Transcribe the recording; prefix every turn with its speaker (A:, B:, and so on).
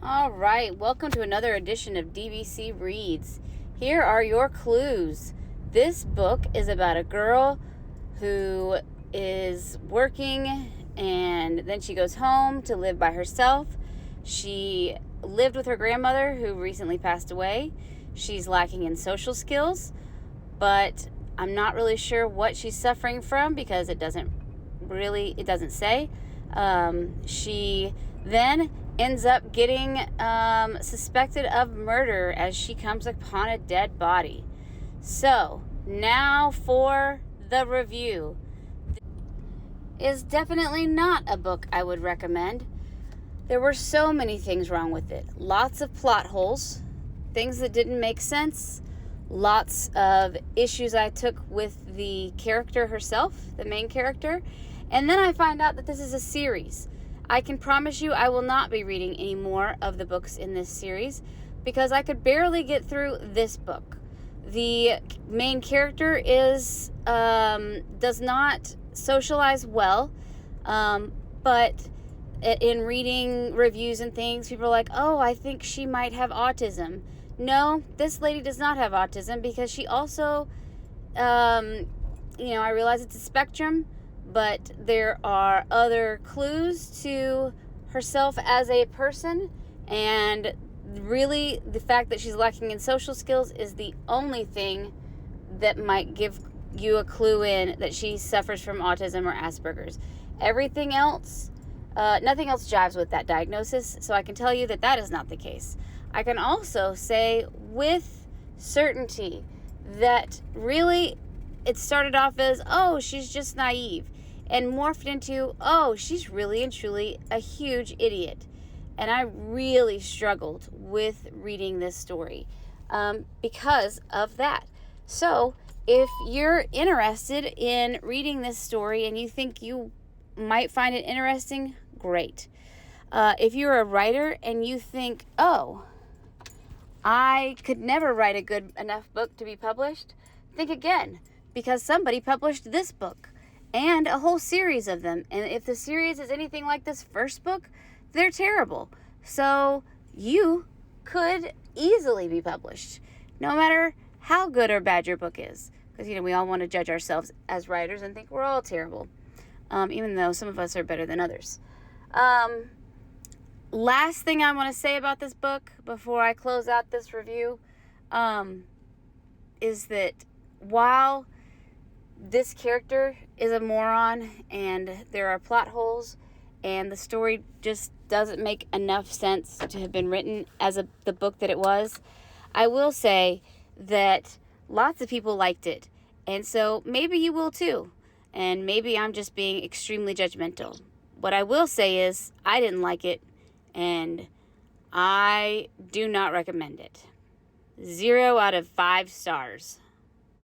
A: All right, welcome to another edition of DBC Reads. Here are your clues. This book is about a girl who is working and then she goes home to live by herself. She lived with her grandmother who recently passed away. She's lacking in social skills, but I'm not really sure what she's suffering from because it doesn't say. She then ends up getting suspected of murder as she comes upon a dead body. So, now for the review. Is definitely not a book I would recommend. There were so many things wrong with it. Lots of plot holes, things that didn't make sense, lots of issues I took with the character herself, the main character. And then I find out that this is a series. I can promise you I will not be reading any more of the books in this series because I could barely get through this book. The main character does not socialize well, but in reading reviews and things, people are like, oh, I think she might have autism. No, this lady does not have autism because she also, I realize it's a spectrum, but there are other clues to herself as a person, and really the fact that she's lacking in social skills is the only thing that might give you a clue in that she suffers from autism or Asperger's. Everything else, nothing else jives with that diagnosis, so I can tell you that is not the case. I can also say with certainty that really it started off as, oh, she's just naive, and morphed into, oh, she's really and truly a huge idiot. And I really struggled with reading this story because of that. So if you're interested in reading this story and you think you might find it interesting, great. If you're a writer and you think, oh, I could never write a good enough book to be published, think again, because somebody published this book and a whole series of them. And if the series is anything like this first book, they're terrible. So you could easily be published, no matter how good or bad your book is. Because, we all want to judge ourselves as writers and think we're all terrible, even though some of us are better than others. Last thing I want to say about this book before I close out this review is that while this character is a moron and there are plot holes and the story just doesn't make enough sense to have been written as the book that it was, I will say that lots of people liked it. And so maybe you will too. And maybe I'm just being extremely judgmental. What I will say is I didn't like it and I do not recommend it. 0 out of 5 stars.